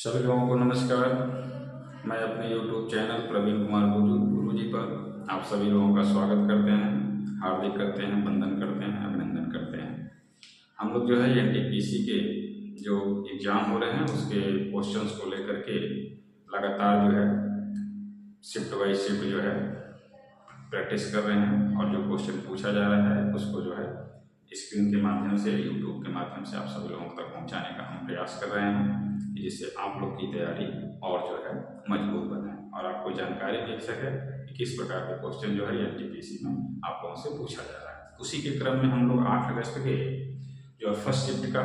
सभी लोगों को नमस्कार। मैं अपने YouTube चैनल प्रवीण कुमार गुरु जी पर आप सभी लोगों का स्वागत करते हैं, हार्दिक करते हैं, वंदन करते हैं, अभिनंदन करते हैं। हम लोग जो है NTPC के जो एग्ज़ाम हो रहे हैं उसके क्वेश्चंस को लेकर के लगातार जो है शिफ्ट बाई शिफ्ट जो है प्रैक्टिस कर रहे हैं और जो क्वेश्चन पूछा जा रहा है उसको जो है स्क्रीन के माध्यम से, यूट्यूब के माध्यम से आप सभी लोगों तक पहुंचाने का हम प्रयास कर रहे हैं, जिससे आप लोग की तैयारी और जो है मजबूत बने और आपको जानकारी मिल सके कि किस प्रकार के क्वेश्चन जो है NTPC में आप लोगों से पूछा जा रहा है। उसी के क्रम में हम लोग 8 अगस्त के जो फर्स्ट शिफ्ट का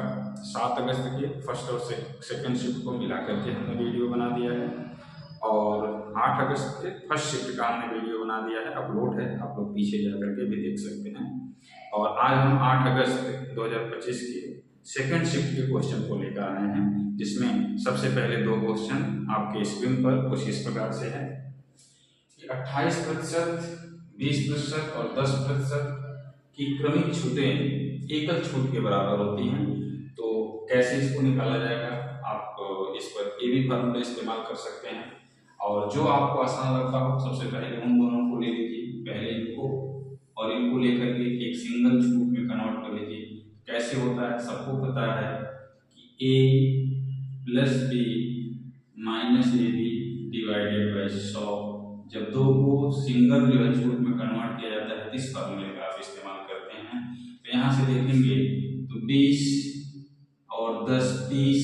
7 अगस्त के फर्स्ट और सेकेंड शिफ्ट को मिला करके हमने वीडियो बना दिया है और 8 अगस्त के फर्स्ट शिफ्ट का हमने वीडियो बना दिया है, अपलोड है, आप लोग पीछे जा करके भी देख सकते हैं। और आज हम 8 अगस्त 2025 के सेकेंड शिफ्ट के क्वेश्चन को लेकर आए हैं, जिसमें सबसे पहले 2 क्वेश्चन आपके स्क्रीन पर कुछ इस प्रकार से है कि 28%, 20% और 10% की क्रमिक छूटें एकल छूट के बराबर होती हैं। तो कैसे इसको निकाला जाएगा, आप इस पर ए बी फार्मूला इस्तेमाल कर सकते हैं और जो आपको आसान लगता हो सबसे पहले उन दोनों को ले लीजिए, पहले इनको और इनको लेकर के एक सिंगल छूट में कन्वर्ट कर लीजिए। कैसे होता है सबको पता है कि a plus B minus A B divided by 100। जब दो को सिंगल जो है छूट में कन्वर्ट किया जाता है इस फार्मूले का आप इस्तेमाल करते हैं। तो यहाँ से देखेंगे तो 20 और 10 30,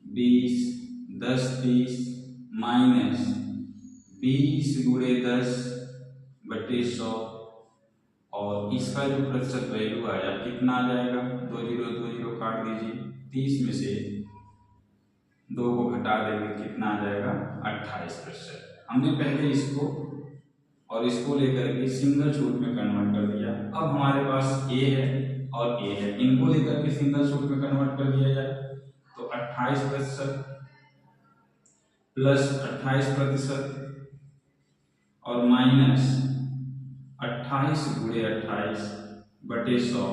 20 10 30 माइनस 20 गुणे 10 बटे 100 और इसका जो प्रतिशत वैल्यू आया कितना आ जाएगा, 2 0 काट दीजिए, 30 में से 2 को घटा देंगे कितना आ जाएगा 28%। हमने पहले इसको और इसको लेकर के सिंगल छूट में कन्वर्ट कर दिया। अब हमारे पास a है और a है, इनको लेकर के सिंगल छूट में कन्वर्ट कर दिया जाए तो 28% प्लस 28% और माइनस 28 गुणे 28 बटे 100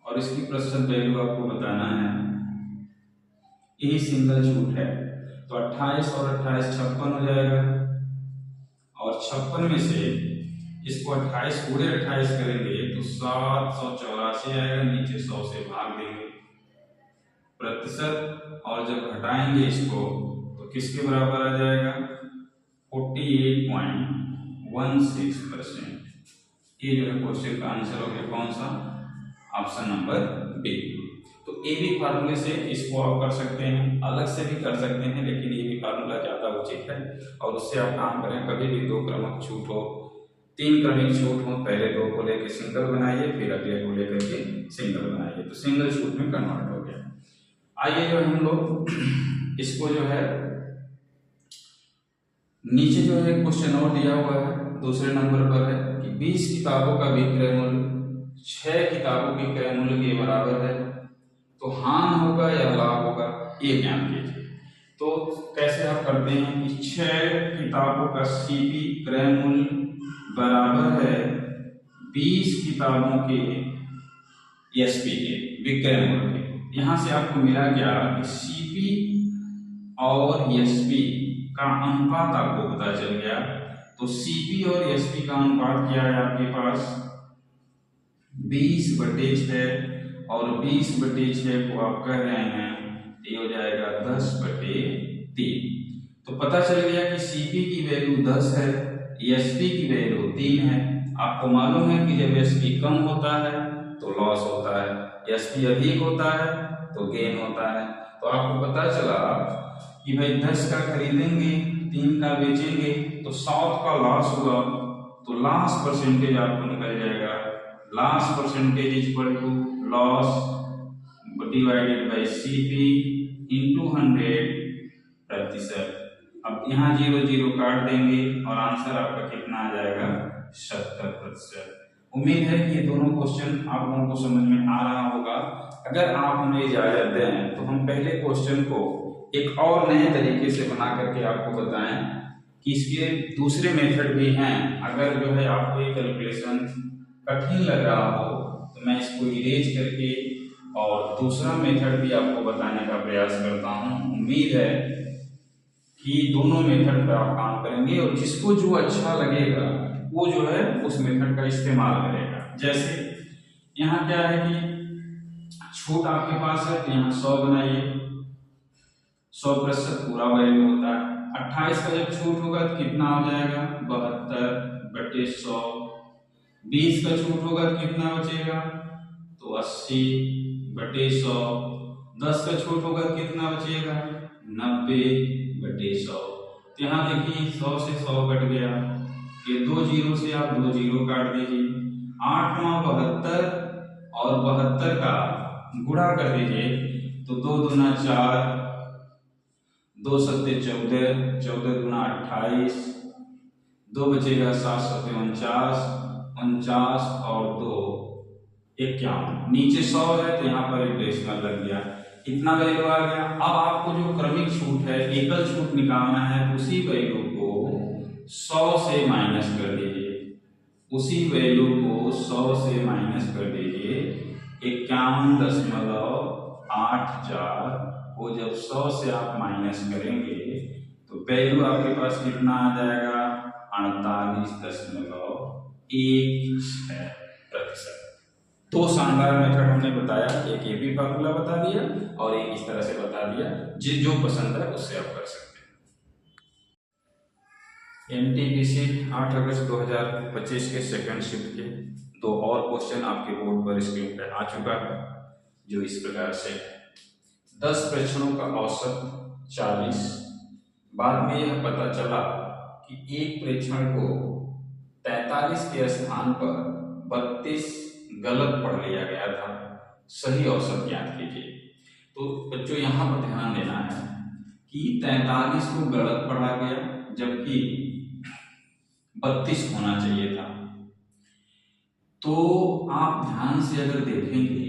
और इसकी प्रतिशत वैल्यू आपको बताना है। ए सिंगल छूट है तो 28 और 28 56 हो जाएगा और 56 में से इसको 28 गुणे 28 करेंगे तो 784 आएगा, नीचे 100 से भाग देंगे प्रतिशत और जब घटाएंगे इसको तो किसके बराबर आ जाएगा 48.16%। ये जो है क्वेश्चन का आंसर हो गया कौन सा, ऑप्शन नंबर बी। तो ए बी फार्मूले से इसको आप कर सकते हैं, अलग से भी कर सकते हैं, लेकिन ए बी फार्मूला ज्यादा उचित है और उससे आप काम करें। कभी भी 2 क्रमिक छूट हो, 3 क्रमिक छूट हो, पहले 2 को लेकर सिंगल बनाइए, फिर अगले को लेकर के सिंगल बनाइए, तो सिंगल छूट में कन्वर्ट हो गया। आइए जो हम लोग इसको जो है नीचे जो है क्वेश्चन और दिया हुआ है, दूसरे नंबर पर है कि 20 किताबों का विक्रय मूल्य 6 किताबों के क्रय मूल्य के बराबर है, तो हान होगा या लाभ होगा ये ज्ञान कीजिए। तो कैसे आप करते हैं कि 6 किताबों का CP क्रय मूल्य बराबर है 20 किताबों के SP के विक्रय मूल्य के। यहाँ से आपको मिला क्या कि CP और SP का अनुपात आपको पता चल गया। तो CP और SP का अनुपात क्या है आपके पास 20/6 और 20/6 को आप कह रहे हैं ये हो जाएगा 10/3। तो पता चल गया कि CP की वैल्यू 10 है, SP की वैल्यू 3 है। आपको मालूम है कि जब SP कम होता है तो लॉस होता है, SP अधिक होता है तो गेन होता है। तो आपको पता चला कि भाई 10 का खरीदेंगे, 3 का बेचेंगे तो 7 का लॉस हुआ, तो लॉस परसेंटेज आपको निकल जाएगा, loss percentage equal to loss divided by CP into 100%। अब यहाँ 0 काट देंगे और आंसर आपका कितना आ जाएगा 70%। उम्मीद है कि ये दोनों क्वेश्चन आप लोगों को समझ में आ रहा होगा। अगर आप हमें इजाजत दें तो हम पहले क्वेश्चन को एक और नए तरीके से बना करके आपको बताएं कि इसके दूसरे मेथड भी हैं। अगर जो है आपको ये कैलकुलेशन कठिन लग रहा हो तो मैं इसको इरेज करके और दूसरा मेथड भी आपको बताने का प्रयास करता हूँ। उम्मीद है कि दोनों मेथड पर आप काम करेंगे और जिसको जो अच्छा लगेगा वो जो है उस मेथड का इस्तेमाल करेगा। जैसे यहाँ क्या है कि छूट आपके पास है, तो यहाँ 100 बनाइए, 100% पूरा वैल्यू होता है। 28 का जब छूट होगा तो कितना हो जाएगा, 72/100। 20 का छूट होगा तो कितना बचेगा, तो 80/100। 10 का छूट होगा तो कितना बचेगा, 90/100। तो यहाँ देखिए 100 से 100 कट गया, ये 2 जीरो से आप 2 जीरो काट दीजिए। 8 9 72 और 72 का गुणा कर दीजिए, तो 2 दूना 4, 2 सत्ते 14, 14 दूना 28, 2 बचेगा 7 सत्ते 49, 49 और 2 51। नीचे 100 है तो यहाँ पर एक डेसिमल लग गया, इतना वैल्यू आ गया। अब आपको जो क्रमिक छूट है, एकल छूट निकालना है, उसी वैल्यू को 100 से माइनस कर दीजिए, उसी वैल्यू को 100 से माइनस कर दीजिए। 51.84 को जब 100 से आप माइनस करेंगे तो वैल्यू आपके पास कितना आ जाएगा, 48.16%। दो शानदार मेथड हमने बताया, एक ये भी फार्मूला बता दिया और एक इस तरह से बता दिया, जो पसंद है उससे आप कर सकते हैं। एनटीपीसी 8 अगस्त 2025 के सेकंड शिफ्ट के 2 और क्वेश्चन आपके बोर्ड पर स्क्रीन पर आ चुका है, जो इस प्रकार से 10 प्रेक्षणों का औसत 40। बाद में यह पता चला कि एक प्रेक्षण को 43 के स्थान पर 32 गलत पढ़ लिया गया था, सही औसत ज्ञात कीजिए। तो बच्चों यहाँ पर ध्यान देना है कि 43 को गलत पढ़ा गया, जबकि 32 होना चाहिए था। तो आप ध्यान से अगर देखेंगे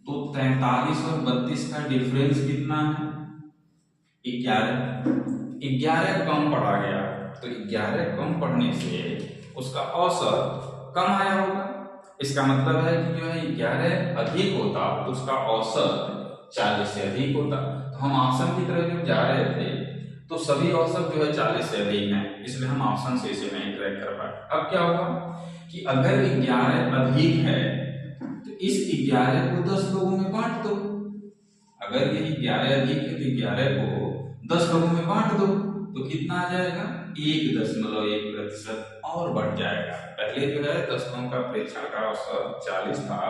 तो 43 और 32 का डिफरेंस कितना है, 11 कम पढ़ा गया। तो 11 कम पढ़ने से उसका औसत कम आया होगा। इसका मतलब है कि जो है 11 अधिक होता तो उसका औसत 40 से अधिक होता। तो हम ऑप्शन की तरफ जब जा रहे थे तो सभी औसत जो है 40 से अधिक हैं, इसलिए हम ऑप्शन से इसे नहीं ट्रैक कर पाए। अब क्या होगा कि अगर 11 अधिक है तो इस 11 को 10 लोगों में बांट दो। अगर ये 11 अधिक है तो 11 को 10 लोगों में बांट दो, तो कितना आ जाएगा, 1.1% और बढ़ जाएगा। पहले जो है 10 का प्रेक्षण का औसत 40 था,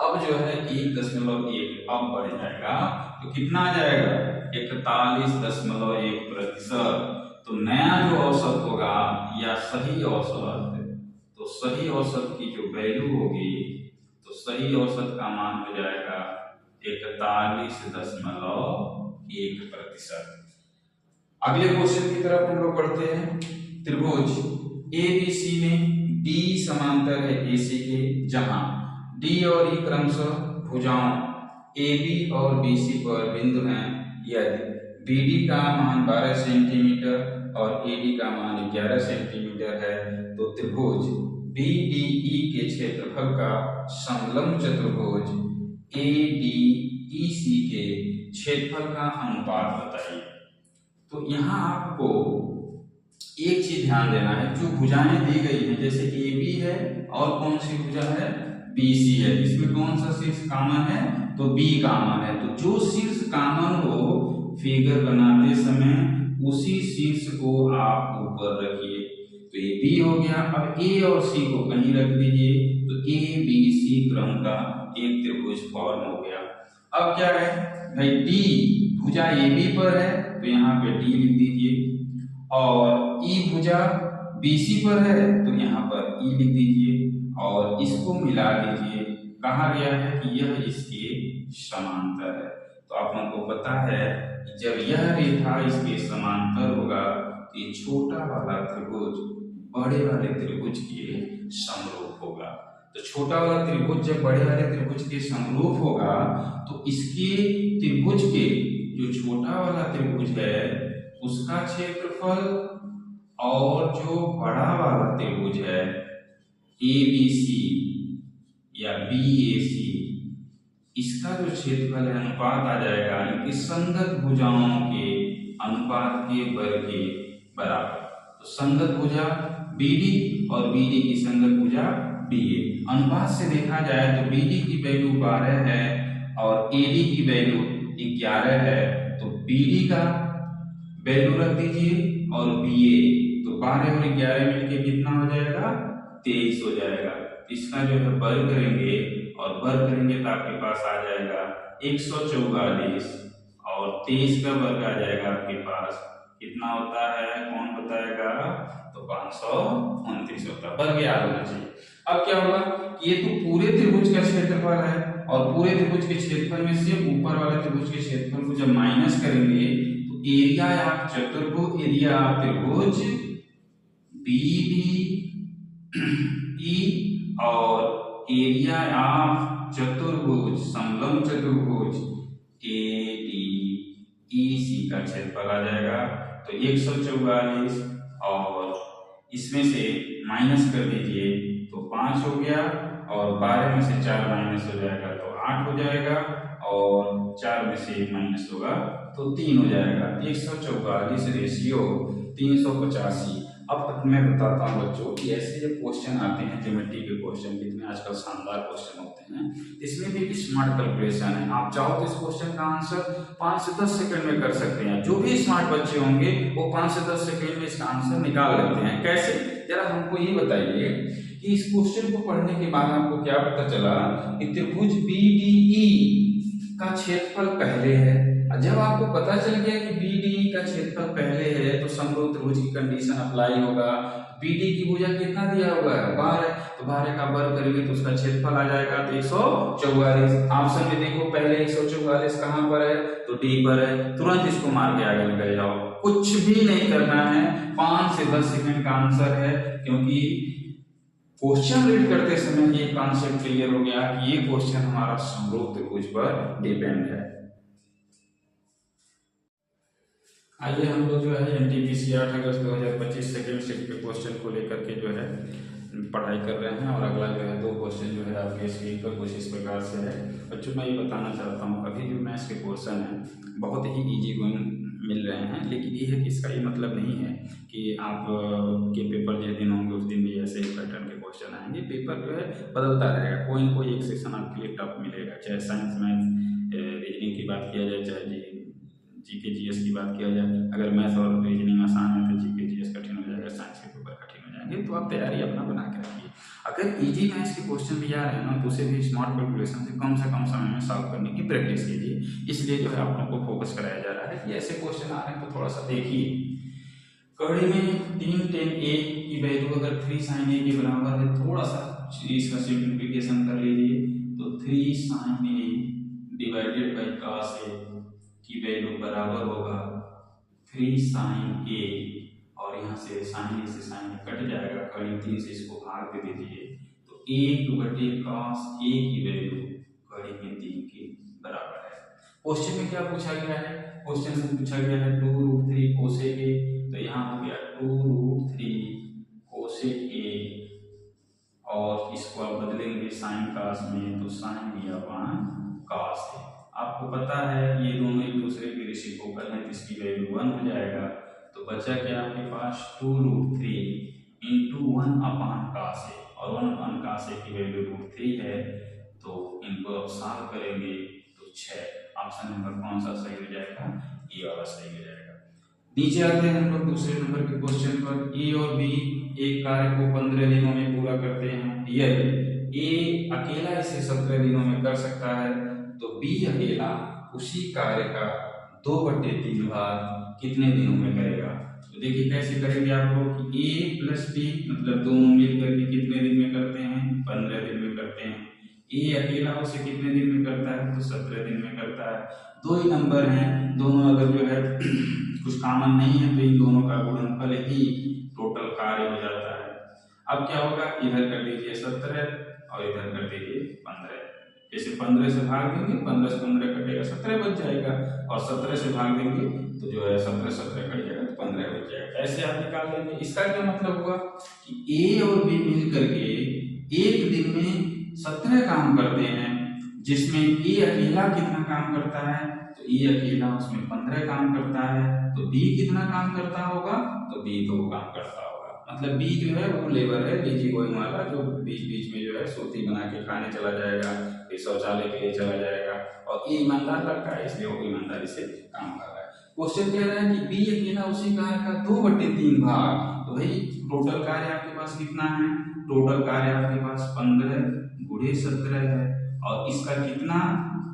अब जो है 1.1 अब बढ़ जाएगा, तो कितना आ जाएगा, 41.1%। तो नया जो औसत होगा या सही औसत, तो सही औसत की जो वैल्यू होगी, तो सही औसत का मान हो जाएगा 41.1%। अगले क्वेश्चन की तरफ हम लोग बढ़ते हैं। त्रिभुज एबीसी में डी समांतर है एसी के, जहां डी और ई क्रमशः भुजाओं AB और BC पर बिंदु हैं। यदि BD का मान 12 सेंटीमीटर और AD का मान 11 सेंटीमीटर है, तो त्रिभुज BDE के क्षेत्रफल का समलंब चतुर्भुज ADEC के क्षेत्रफल का अनुपात बताइए। तो यहाँ आपको एक चीज ध्यान देना है, जो भुजाएं दी गई हैं, जैसे AB है और कौन सी भुजा है, BC है, इसमें कौन सा शीर्ष कॉमन है, तो B कॉमन है। तो जो शीर्ष कॉमन हो फिगर बनाते समय उसी शीर्ष को आप ऊपर रखिए। तो ये B हो गया। अब A और C को कहीं रख दीजिए, तो ABC क्रम का एक त्रिभुज फॉर्म हो गया। अब क्या है भाई, D भुजा AB पर है तो यहाँ पे D लिख दीजिए, और E भुजा BC पर है तो यहाँ पर E लिख दीजिए, और इसको मिला दीजिए। कहा गया है कि यह इसके समांतर है। तो आप लोगों को पता है कि जब यह रेखा इसके समांतर होगा तो ये छोटा वाला त्रिभुज बड़े वाले त्रिभुज के समरूप होगा। तो छोटा वाला त्रिभुज जब बड़े वाले त्रिभुज के समरूप होगा तो इसके त्रिभुज के जो छोटा वाला त्रिभुज है उसका क्षेत्रफल और जो बड़ा वाला त्रिभुज है ABC या BAC इसका जो क्षेत्रफल है अनुपात आ जाएगा इनकी संगत भुजाओं के अनुपात के वर्ग के बराबर। तो संगत भुजा BD और BD की संगत भुजा BA। अनुपात से देखा जाए तो BD की वैल्यू 12 है और AD की वैल्यू 11 है, तो BD का वैल्यू रख दीजिए और BA, तो 12 और 11 मिलके कितना हो जाएगा 23 हो जाएगा। इसका जो है वर्ग करेंगे और वर्ग करेंगे तो आपके पास आ जाएगा 144 और 23 का वर्ग आ जाएगा आपके पास कितना होता है, कौन बताएगा, तो 529 होता है। वर्ग याद होना चाहिए। अब क्या होगा कि ये तो पूरे त्रिभुज का क्षेत्रफल है और पूरे त्रिभुज के क्षेत्रफल में से ऊपर वाले त्रिभुज के क्षेत्रफल को जब माइनस करेंगे तो एरिया ऑफ चतुर्भुज, एरिया ऑफ त्रिभुज BDE और एरिया ऑफ चतुर्भुज समलंब चतुर्भुज ADEC का क्षेत्रफल आ जाएगा। तो 144 और इसमें से माइनस कर दीजिए तो 5 हो गया और 12 में से 4 माइनस हो जाएगा तो 8 हो जाएगा और 4 में से 1 माइनस होगा तो 3 हो जाएगा। 144 रेशियो 385। अब मैं बताता हूँ बच्चों कि ऐसे जब क्वेश्चन आते हैं ज्योमेट्री के क्वेश्चन, कितने आजकल शानदार क्वेश्चन होते हैं, इसमें भी एक स्मार्ट कैलकुलेशन है। आप चाहो तो इस क्वेश्चन का आंसर 5 से 10 सेकंड में कर सकते हैं। जो भी स्मार्ट बच्चे होंगे वो 5 से 10 सेकंड में इसका आंसर निकाल लेते हैं। कैसे, जरा हमको ये बताइए कि इस क्वेश्चन को पढ़ने के बाद आपको क्या पता चला कि त्रिभुज BDE का क्षेत्रफल पहले है। जब आपको पता चल गया कि BDE का क्षेत्रफल पहले है तो समरूप त्रिभुज की कंडीशन अप्लाई होगा। BD की भुजा कितना दिया हुआ है 12, तो 12 का वर्ग करेंगे तो उसका क्षेत्रफल आ जाएगा तो 144। ऑप्शन में देखो पहले 144 कहां पर है तो D पर है, तुरंत इसको मार के आगे निकल जाओ, कुछ भी नहीं करना है। 5 से 10 सेकंड का आंसर है, क्योंकि क्वेश्चन रीड करते समय ये कॉन्सेप्ट क्लियर हो गया कि ये क्वेश्चन हमारा समरूप त्रिभुज पर डिपेंड है। आइए हम लोग जो है NTPC 8 अगस्त 2025 सेकेंड शिफ्ट के क्वेश्चन को लेकर के जो है पढ़ाई कर रहे हैं और अगला जो है 2 क्वेश्चन जो है आपके स्क्रीन पर कुछ इस प्रकार से है। बच्चों मैं ये बताना चाहता हूँ अभी जो मैथ्स के क्वेश्चन हैं बहुत ही इजी गोइंग मिल रहे हैं, लेकिन ये है कि इसका ये मतलब नहीं है कि आप के पेपर जिस दिन होंगे उस दिन भी ऐसे ही पैटर्न के क्वेश्चन आएंगे। पेपर जो है बदलता रहेगा, कोई न कोई एक सेक्शन आपके लिए टफ मिलेगा, चाहे साइंस मैथ रीजनिंग की बात किया जाए, चाहे GK GS की बात किया जाए। अगर मैथ और रीजनिंग आसान है तो GK GS कठिन हो जाएगा, साइंस के पेपर कठिन हो जाएंगे। तो आप तैयारी अपना बना के रखिए। अगर इजी मैथ्स के क्वेश्चन भी आ रहे हैं ना तो उसे भी स्मार्ट कैलकुलेशन से कम समय में सॉल्व करने की प्रैक्टिस कीजिए। इसलिए जो है आप लोगों को फोकस कराया जा रहा है कि ऐसे क्वेश्चन आ रहे हैं तो थोड़ा सा देखिए। कड़ी में 3 tan A की वैल्यू अगर 3 sin A के बराबर है, थोड़ा सा इसका सिंप्लीफिकेशन कर लीजिए तो 3 sin A divided by cos A की वैल्यू बराबर होगा 3 sin A और यहाँ से sin A से sin A कट जाएगा, कड़ी 3 से इसको भाग दे दीजिए तो 1/cos A की वैल्यू कड़ी में 3 के बराबर है। क्वेश्चन में क्या पूछा गया है, क्वेश्चन में पूछा गया है 2√3 cosec A, तो यहाँ हो गया 2√3 cosec A और इसको आप बदलेंगे sin cos में तो sin B upon cos A। आपको पता है ये दोनों एक दूसरे के रेसिप्रोकल हैं, इसकी वैल्यू 1 हो जाएगा। तो बचा क्या आपके पास 2√3 × 1 अपॉन cos A और 1 अपॉन cos A की वैल्यू √3 है, तो इनको अब सॉल्व करेंगे तो 6। ऑप्शन नंबर कौन सा सही हो जाएगा, ए वाला सही हो जाएगा। नीचे आते हैं हम लोग दूसरे नंबर के क्वेश्चन पर। ए और बी एक कार्य को 15 दिनों में पूरा करते हैं। ए अकेला इसे 17 दिनों में कर सकता है, तो बी अकेला उसी कार्य का 2/3 भाग कितने दिनों में करेगा। तो देखिए कैसे करेंगे आप लोग कि ए प्लस बी मतलब दोनों मिलकर के कितने दिन में करते हैं, 15 दिन में करते हैं। ए अकेला उसे कितने दिन में करता है, तो 17 दिन में करता है। दो ही नंबर हैं, दोनों अगर जो है कुछ कॉमन नहीं है तो इन दोनों का गुणनफल ही टोटल कार्य हो जाता है। अब क्या होगा, इधर कर दीजिए 17 और इधर कर दीजिए 15। जैसे 15 से भाग देंगे 15 से 15 कटेगा 17 बच जाएगा, और 17 से भाग देंगे तो जो है 17 कट जाएगा तो 15 बच जाएगा। ऐसे आप निकाल लेंगे। इसका क्या मतलब हुआ कि ए और बी मिल करके एक दिन में 17 काम करते हैं, जिसमें ए अकेला कितना काम करता है, तो ए अकेला उसमें 15 काम करता है, तो बी कितना काम करता होगा, तो बी 2 काम करता होगा। मतलब बी जो है वो लेबर है, लीजी गोइंग वाला, जो बीच बीच में जो है सोती बना के खाने चला जाएगा, फिर शौचालय के लिए चला जाएगा, और ए ईमानदार लड़का है इसलिए वो ईमानदारी से काम कर रहा है। क्वेश्चन कह रहा है कि बी अकेला उसी कार्य का 2/3 भाग, तो भाई टोटल कार्य आपके पास कितना है, टोटल कार्य आपके पास 15 गुणे 17 है, और इसका कितना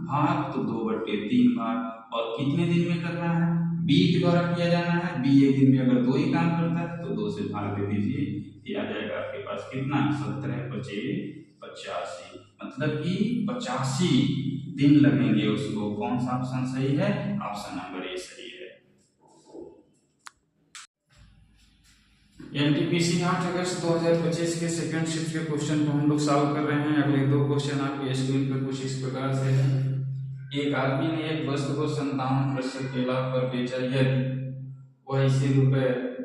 भाग, तो 2/3 भाग, और कितने दिन में करना है, बी के द्वारा किया जाना है। बी एक दिन में अगर 2 ही काम करता है तो 2 से भाग दे दीजिए, ये आ जाएगा आपके पास कितना, 17 × 5 = 85, मतलब कि 85 दिन लगेंगे उसको। कौन सा ऑप्शन सही है, ऑप्शन नंबर ए सही है। एनटीपीसी 8 अगस्त 2025 के सेकंड शिफ्ट के क्वेश्चन को हम लोग सॉल्व कर रहे हैं। अगले 2 क्वेश्चन आपके स्क्रीन पर कुछ इस प्रकार से है। एक आदमी ने एक वस्तु को 57% के लाभ पर बेचा, यदि वह इसे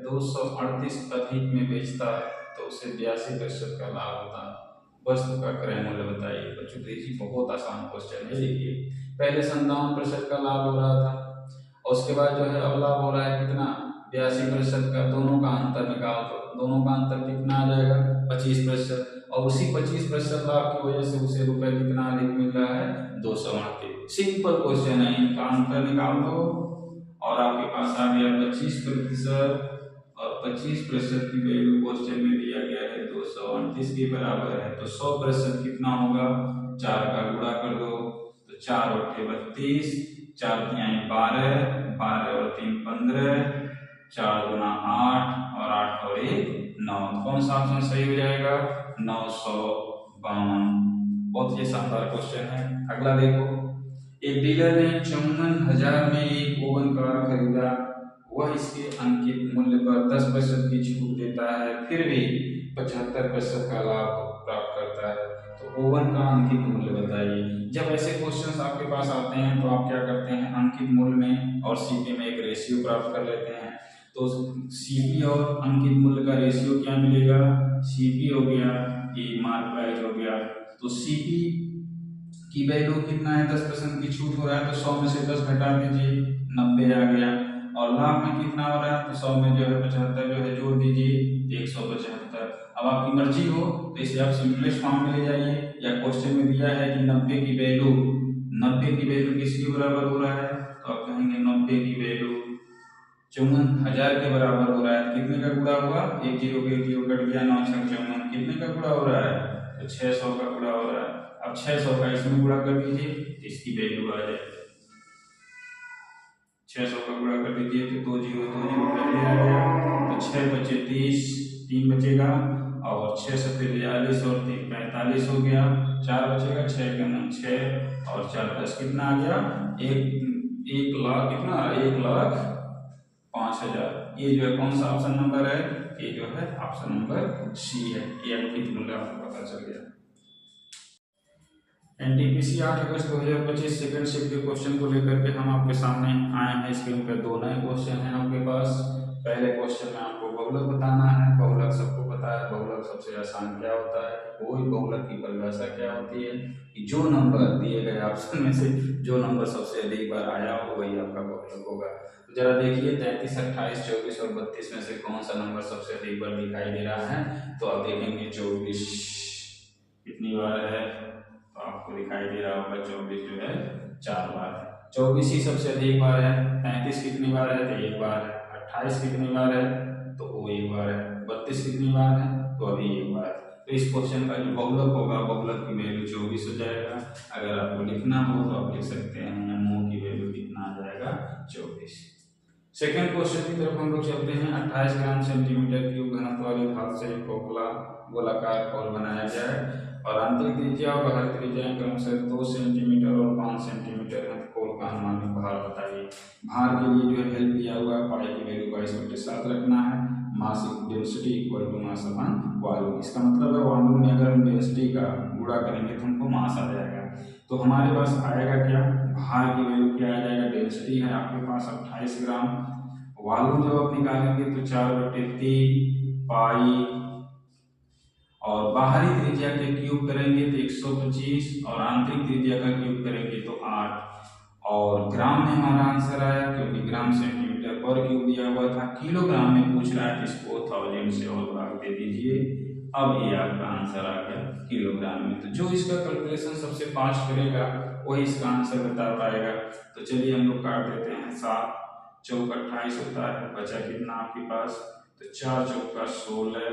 ₹238 अधिक में बेचता तो उसे 82% का लाभ होता। वस्तु का क्रय मूल्य बताइए। बच्चों देखिए बहुत आसान क्वेश्चन है। देखिए पहले 57% का लाभ हो रहा था, और उसके बाद जो है अब लाभ हो रहा है कितना, 82% का। दोनों का अंतर निकाल दो, दोनों का अंतर कितना आ जाएगा, 25%, और उसी 25% लाभ की वजह से उसे रुपए कितना अधिक मिल रहा है, 238। सिंपल क्वेश्चन है, इनका अंतर निकाल दो और आपके पास आ गया 25%, और 25% की वैल्यू क्वेश्चन में दिया गया है 238 के बराबर है, तो 100% कितना होगा, 4 का गुणा कर दो, तो 4/32, 4 × 12, 12 और 3 15, 4 × 8 और 8 और 1 9। कौन सा ऑप्शन सही हो जाएगा, 952। बहुत ही शानदार क्वेश्चन है। अगला देखो, एक डीलर ने 54,000 में एक ओवन कार खरीदा, वह इसके अंकित मूल्य पर 10% की छूट देता है, फिर भी 75% का लाभ प्राप्त करता है, तो ओवन का अंकित मूल्य बताइए। जब ऐसे क्वेश्चंस आपके पास आते हैं तो आप क्या करते हैं, अंकित मूल्य में और सीपी में एक रेशियो प्राप्त कर लेते हैं। तो सीपी और अंकित मूल्य का रेशियो क्या मिलेगा, सीपी हो गया ए मार्क प्राइस हो गया, तो सीपी की वैल्यू कितना है, 10% की छूट हो रहा है, तो 100 में से 10 घटा दीजिए, 90 आ गया, और लाभ में कितना हो रहा है, तो 100 में जो है 75 जो है जोड़ दीजिए, 175। अब आपकी मर्जी हो तो इसे आप सिंपलेस्ट फॉर्म में ले जाइए, या क्वेश्चन में दिया है कि 90 की वैल्यू किसके बराबर हो रहा है, तो आप कहेंगे 90 की वैल्यू 54,000 के बराबर हो रहा है। कितने का गुणा हुआ, एक जीरो के एक जीरो कट गया, 9 × 6 = 54, कितने का गुणा हो रहा है, तो 600 का गुणा हो रहा है। अब 600 का इसमें गुणा कर दीजिए, इसकी वैल्यू आ जाएगी, 600 का गुणा कर दीजिए तो 2 जीरो पहले आ गया, तो 6 × 5 = 30, 3 बचेगा, और 6 × 7 = 42 और 3 × 45 हो गया, 4 बचेगा, 6 × 9 = 6 और 4 × 10 कितना आ गया, 1 लाख, कितना 1,05,000। ये जो है कौन सा ऑप्शन नंबर है, ये जो है ऑप्शन नंबर सी है। ये अंकित मूल्य आपको पता चल गया। एनटीपीसी 8 अगस्त 2025 सेकंड शिफ्ट के क्वेश्चन को लेकर के हम आपके सामने आए हैं। स्क्रीन पर 2 नए क्वेश्चन हैं आपके पास। पहले क्वेश्चन में आपको बहुलक बताना है। बहुलक सबको पता है, बहुलक सबसे आसान क्या होता है, कोई बहुलक की परिभाषा क्या होती है कि जो नंबर दिए गए ऑप्शन में से जो नंबर सबसे अधिक बार आया हो वही आपका बहुलक होगा। तो जरा देखिए 33, 28, 24 और 32 में से कौन सा नंबर सबसे अधिक बार दिखाई दे रहा है, तो आप देखेंगे 24 कितनी बार है, तो आपको दिखाई दे रहा होगा 24 जो है 4 बार है। 24 ही सबसे अधिक बार है। 33 कितनी बार है, तो 1 बार है। 28 कितनी बार है, तो वो 1 बार है। 32 कितनी बार है, तो अभी 1 बार है। तो इस क्वेश्चन का जो बहुलक होगा, बहुलक की वैल्यू 24 हो जाएगा। अगर आपको लिखना हो तो आप लिख सकते हैं एमओ की वैल्यू कितना आ जाएगा, 24। सेकंड क्वेश्चन की तरफ हम लोग चलते हैं। 28 ग्राम सेंटीमीटर क्यूब घनत्व वाली धातु से एक खोखला गोलाकार खोल बनाया जाए और आंतरिक त्रिज्या और बाहरी त्रिज्याएं क्रमशः 2 सेंटीमीटर और 5 सेंटीमीटर है। खोल का अनुमानित भार बताइए। भार के लिए जो है हेल्प दिया हुआ है, पाई की वैल्यू 22/7 रखना है। Mass density equal to mass upon volume. इसका मतलब है वॉल्यूम में अगर हम डेंसिटी का गुणा करेंगे तो हमको मास आ जाएगा। तो हमारे पास आएगा क्या, भार की वैल्यू क्या आ जाएगा, डेंसिटी है आपके पास 28 ग्राम। वॉल्यूम जब आप निकालेंगे तो 4/3 पाई, और बाहरी त्रिज्या के क्यूब करेंगे तो 125 और आंतरिक त्रिज्या का क्यूब करेंगे तो 8। और ग्राम में हमारा आंसर आया क्योंकि ग्राम सेंटीमीटर पर क्यूब दिया हुआ था। किलोग्राम में पूछ रहा है तो इसको 1000 से और भाग दे दीजिए। अब ये आपका आंसर आ गया किलोग्राम में। तो जो इसका कैलकुलेशन सबसे फास्ट करेगा वही इसका आंसर बता पाएगा। तो चलिए हम लोग काट देते हैं। 7 चौक 28 होता है, बचा कितना आपके पास? तो 4 चौका 16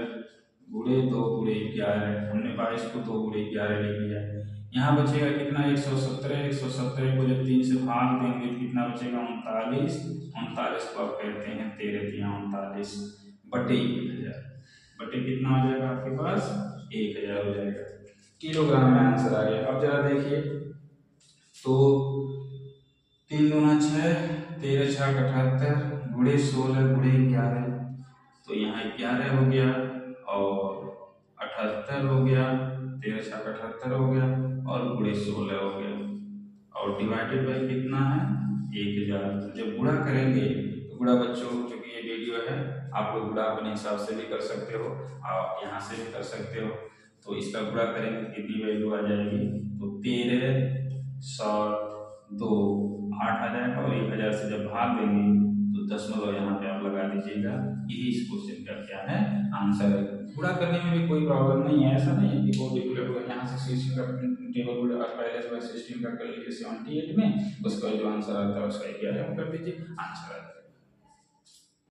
गुणे 2 गुणे 11। हमने 22 को 2 गुणे 11 लिख लिया। यहाँ बचेगा कितना? 117। 117 को जब 3 से भाग देंगे तो कितना बचेगा? 39। 39 को आप कहते हैं 13×39 बटे 1000। बटे कितना हो जाएगा आपके पास? 1000 हो जाएगा। किलोग्राम में आंसर आ गया। अब जरा देखिए तो 3 दूना 6, 13 छक 78 गुणे 16 गुणे 11। तो यहाँ 11 हो गया और 78 हो गया, 13 छक 78 हो गया और गुणे 16 हो गया और डिवाइडेड बाई कितना है? 1000। जब गुणा करेंगे तो गुणा बच्चों क्योंकि ये वीडियो है आप लोग गुणा अपने हिसाब से भी कर सकते हो और यहाँ से भी कर सकते हो। तो इसका गुणा करेंगे तो कितनी वैल्यू आ जाएगी? तो 13 7 2 8 आ जाएगा और 1000 से जब भाग देंगे तो दशमलव यहाँ पे आप लगा दीजिएगा। यही इस क्वेश्चन का क्या है? आंसर है। गुणा करने में भी कोई प्रॉब्लम नहीं है, ऐसा नहीं है कि बहुत डिफिकल्ट होगा। यहाँ से 16 का टेबल पहले से 16 का कर लीजिए 78 में, उसका जो आंसर आता है उसका 11 कर दीजिए, आंसर आ जाएगा।